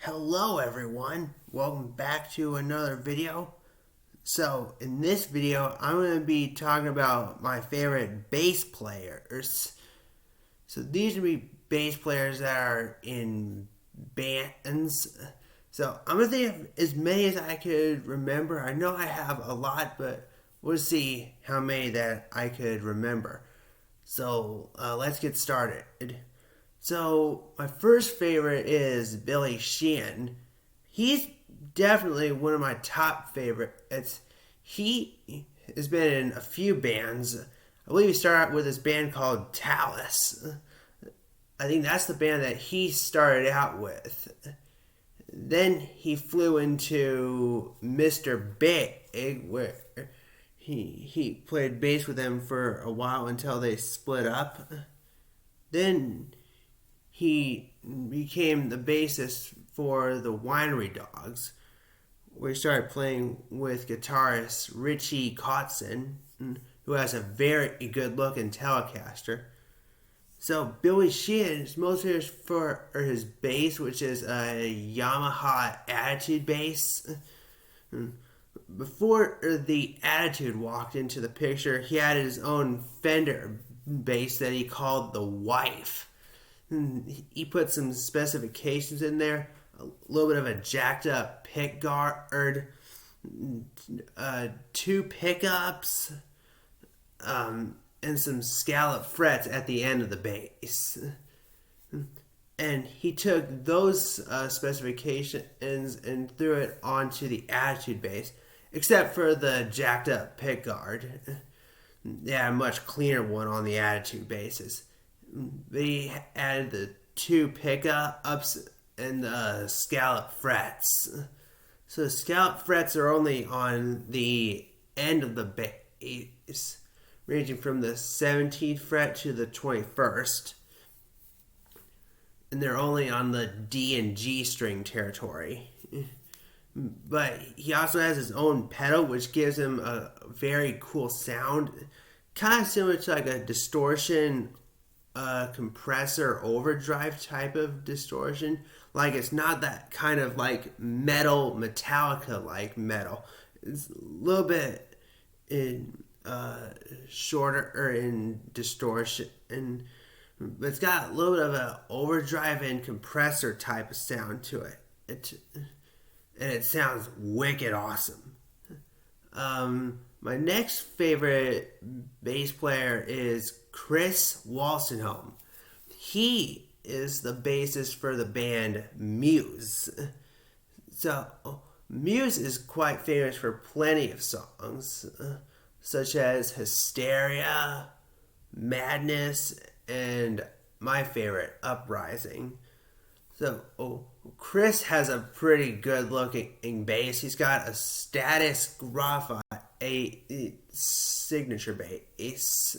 Hello everyone, welcome back to another video. So in this video I'm going to be talking about my favorite bass players. So these would be bass players that are in bands. So I'm going to think of as many as I could remember. I know I have a lot, but we'll see how many that I could remember. So let's get started. So my first favorite is Billy Sheehan. He's definitely one of my top favorites. He has been in a few bands. I believe he started out with this band called Talus. I think that's the band that he started out with. Then he flew into Mr. Big, where he played bass with them for a while until they split up. Then he became the bassist for the Winery Dogs, where he started playing with guitarist Richie Kotzen, who has a very good looking Telecaster. So Billy Sheehan is most famous for his bass, which is a Yamaha Attitude bass. Before the Attitude walked into the picture, he had his own Fender bass that he called the Wife. He put some specifications in there, a little bit of a jacked up pick guard, 2 pickups, and some scallop frets at the end of the bass. And he took those specifications and threw it onto the Attitude bass, except for the jacked up pick guard. Yeah, a much cleaner one on the Attitude basses. They added the 2 pickups and the scallop frets. So the scallop frets are only on the end of the bass, ranging from the 17th fret to the 21st. And they're only on the D and G string territory. But he also has his own pedal, which gives him a very cool sound. Kind of similar to like a distortion compressor overdrive type of distortion. Like it's not that kind of like metal, Metallica like metal. It's a little bit in shorter or in distortion, but it's got a little bit of an overdrive and compressor type of sound to it. And it sounds wicked awesome. My next favorite bass player is Chris Wolstenholme. He is the bassist for the band Muse. So, Muse is quite famous for plenty of songs, such as Hysteria, Madness, and my favorite, Uprising. So, Chris has a pretty good looking bass. He's got a Status Graphic, a signature bass.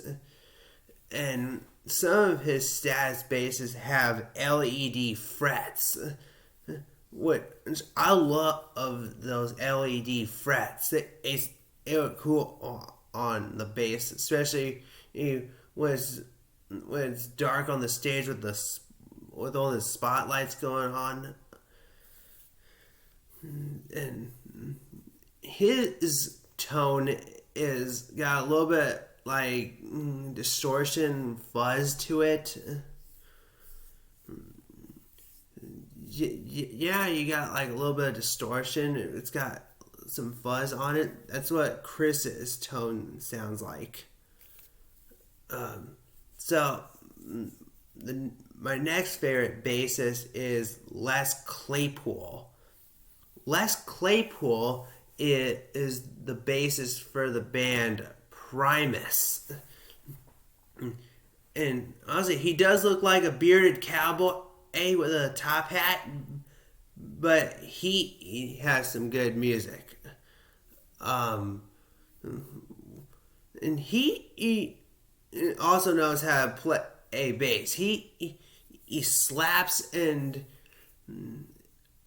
And some of his Status basses have LED frets, which I love those LED frets. It look cool on the bass, especially when it's dark on the stage with all the spotlights going on. And his tone is got a little bit like distortion fuzz to it. Yeah, you got like a little bit of distortion. It's got some fuzz on it. That's what Chris's tone sounds like. My next favorite bassist is Les Claypool. Les Claypool is the bassist for the band Primus. And honestly, he does look like a bearded cowboy with a top hat, but he has some good music. And he also knows how to play a bass. He slaps and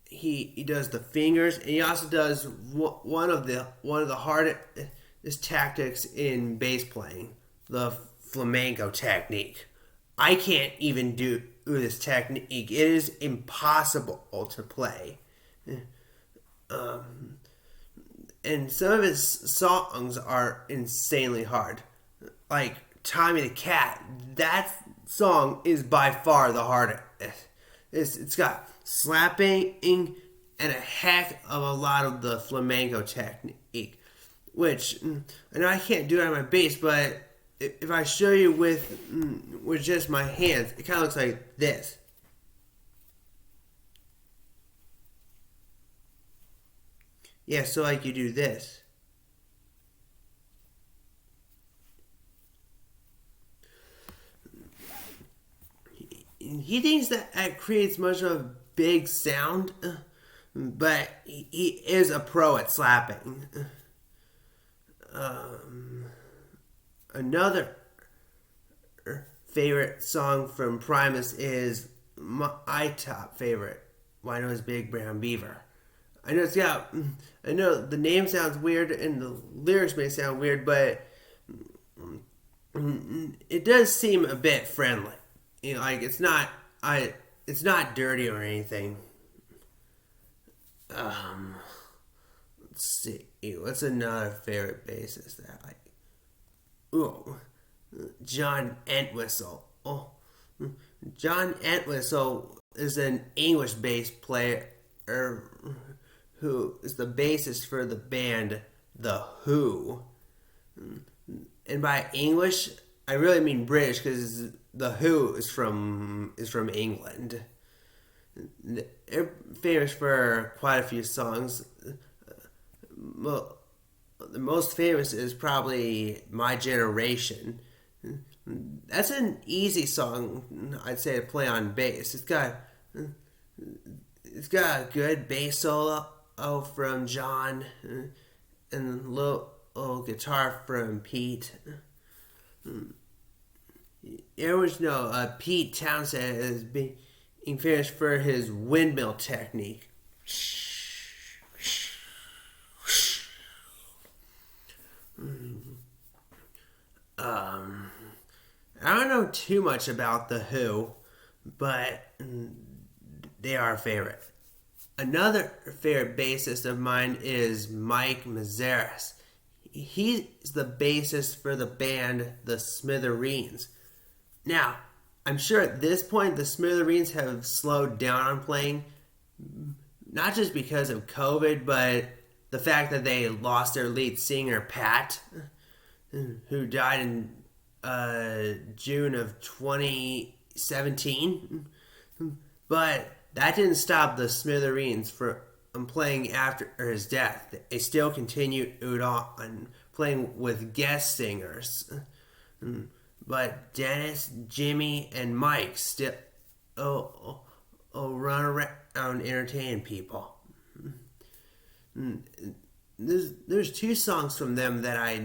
he does the fingers, and he also does one of the hardest tactics in bass playing, the flamenco technique. I can't even do this technique. It is impossible to play. And some of his songs are insanely hard. Like Tommy the Cat, that song is by far the hardest. It's got slapping and a heck of a lot of the flamenco technique, which I know I can't do it on my bass, but if I show you with just my hands, it kind of looks like this. Yeah, so like you do this. He thinks that creates much of a big sound, but he is a pro at slapping. Another favorite song from Primus is my top favorite. Why Know His Big Brown Beaver. I know the name sounds weird and the lyrics may sound weird, but it does seem a bit friendly. Like it's not dirty or anything. Let's see. What's another favorite bassist that I like? Ooh, John Entwistle. Oh, John Entwistle is an English bass player who is the bassist for the band The Who. And by English, I really mean British because The Who is from England. They're famous for quite a few songs. Well, the most famous is probably My Generation. That's an easy song, I'd say, to play on bass. It's got a good bass solo from John and a little guitar from Pete. Everyone knows Pete Townsend is being famous for his windmill technique. I don't know too much about The Who, but they are a favorite. Another favorite bassist of mine is Mike Mazaris. He's the bassist for the band The Smithereens. Now, I'm sure at this point the Smithereens have slowed down on playing, not just because of COVID, but the fact that they lost their lead singer, Pat, who died in June of 2017. But that didn't stop the Smithereens from playing after his death. They still continued on playing with guest singers. But Dennis, Jimmy, and Mike still run around entertaining people. There's two songs from them that I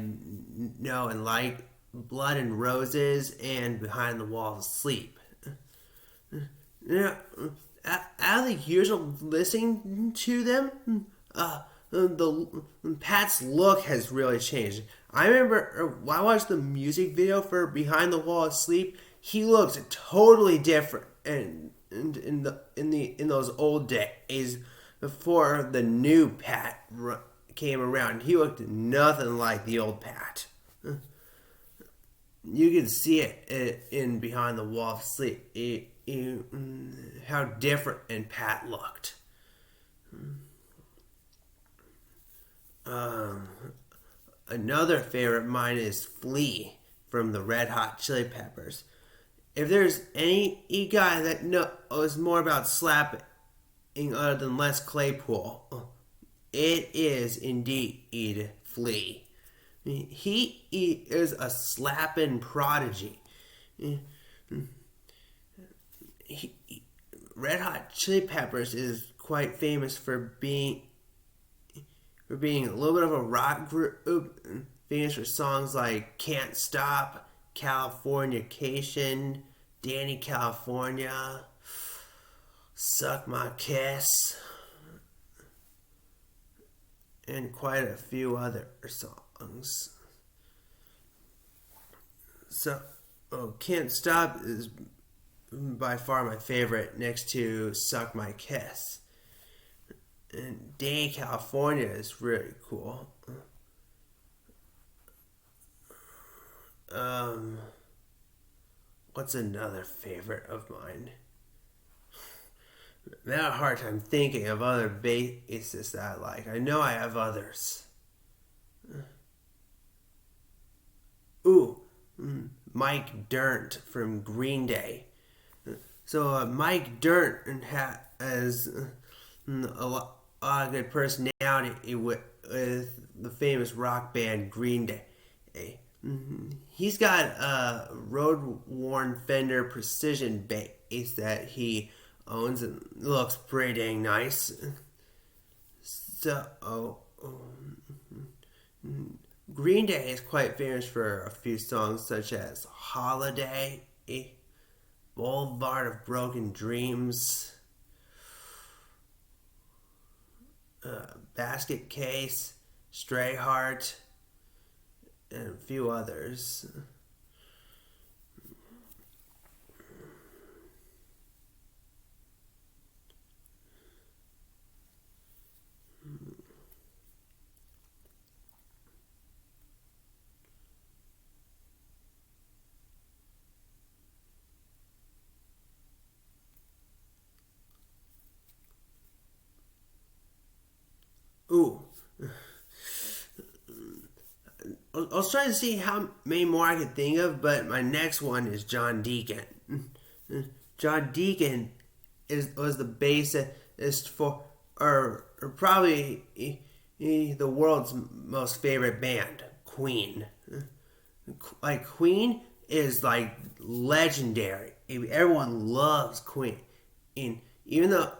know and like: Blood and Roses and Behind the Wall of Sleep. Out of the years of listening to them, Pat's look has really changed. I remember when I watched the music video for Behind the Wall of Sleep, he looks totally different, and in those old days before the new Pat came around, he looked nothing like the old Pat. You can see it in Behind the Wall of Sleep. How different and Pat looked. Another favorite of mine is Flea from the Red Hot Chili Peppers. If there's any guy that knows more about slapping other than Les Claypool, it is indeed Flea. He is a slapping prodigy. Red Hot Chili Peppers is quite famous for being a little bit of a rock group, famous for songs like Can't Stop, Californication, Danny California, Suck My Kiss, and quite a few other songs. So, Can't Stop is by far my favorite, next to "Suck My Kiss." And "Day in California" is really cool. Um, what's another favorite of mine? I have a hard time thinking of other bassists that I like. I know I have others. Ooh, Mike Dirnt from Green Day. So Mike Dirnt has a lot of good personality with the famous rock band Green Day. He's got a road-worn Fender Precision bass that he owns and looks pretty dang nice. So, Green Day is quite famous for a few songs such as "Holiday," "Boulevard of Broken Dreams," "Basket Case," "Stray Heart," and a few others. Ooh. I was trying to see how many more I could think of, but my next one is John Deacon. John Deacon was the bassist for, or probably the world's most favorite band, Queen. Like, Queen is like legendary. Everyone loves Queen, and even though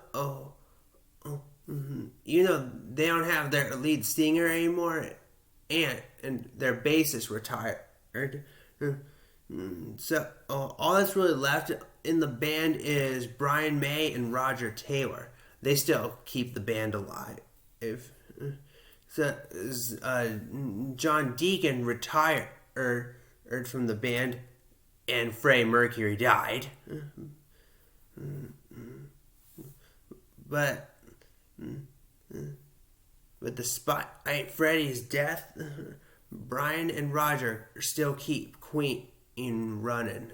even though they don't have their lead singer anymore, and their bassist retired. So all that's really left in the band is Brian May and Roger Taylor. They still keep the band alive. So John Deacon retired from the band, and Freddie Mercury died. But despite Freddie's death, Brian and Roger still keep Queen running.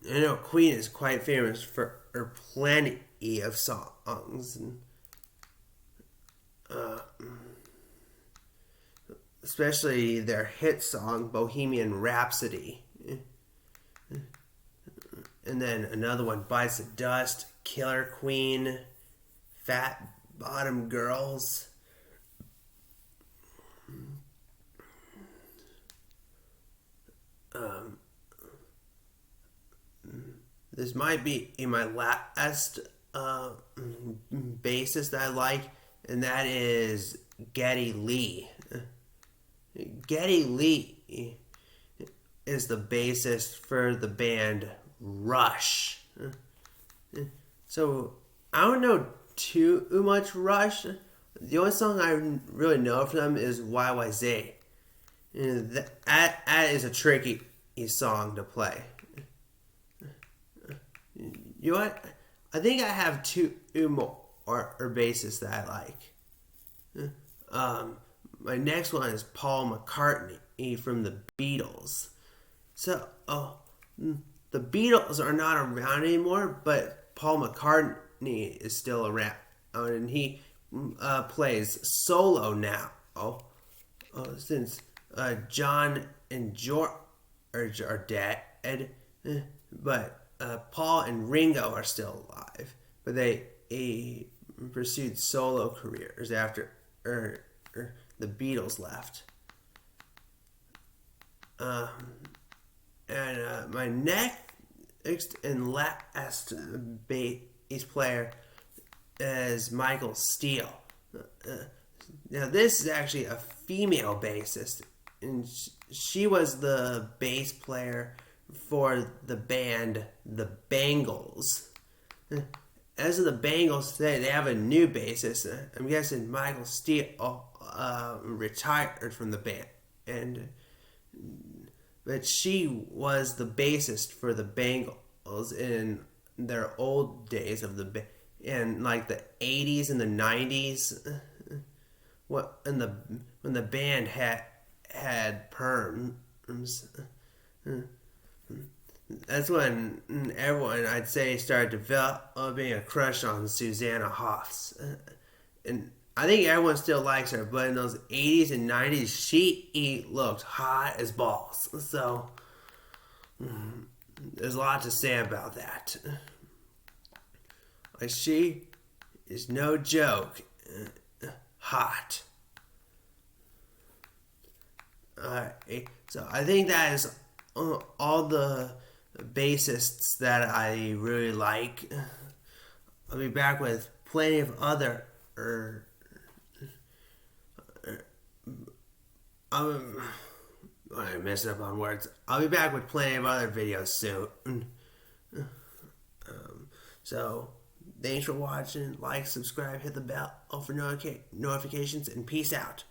I know Queen is quite famous for plenty of songs, especially their hit song "Bohemian Rhapsody," and then another one, "Bites the Dust," "Killer Queen," "Fat Bottom Girls." This might be in my last bassist that I like, and that is Geddy Lee. Geddy Lee is the bassist for the band Rush. So I don't know too much Rush. The only song I really know from them is "YYZ." That is a tricky song to play. You know what? I think I have two more bassists that I like. My next one is Paul McCartney from the Beatles. So, the Beatles are not around anymore, but Paul McCartney is still around, and he plays solo now. Since John and George are dead, but Paul and Ringo are still alive, but they pursued solo careers after the Beatles left. And my next and last bass player is Michael Steele. Now this is actually a female bassist, and she was the bass player for the band The Bangles. As of the Bangles today, they have a new bassist. I'm guessing Michael Steele retired from the band, and but she was the bassist for the Bangles in their old days of the in like the 80s and the 90s. What in the when the band had perms. That's when everyone, I'd say, started developing a crush on Susanna Hoffs. And I think everyone still likes her, but in those 80s and 90s, she looked hot as balls. So, there's a lot to say about that. Like, she is no joke. Hot. Alright, so I think that is all the bassists that I really like. I'll be back with plenty of other. I messed up on words. I'll be back with plenty of other videos soon. So, thanks for watching. Like, subscribe, hit the bell for notifications, and peace out.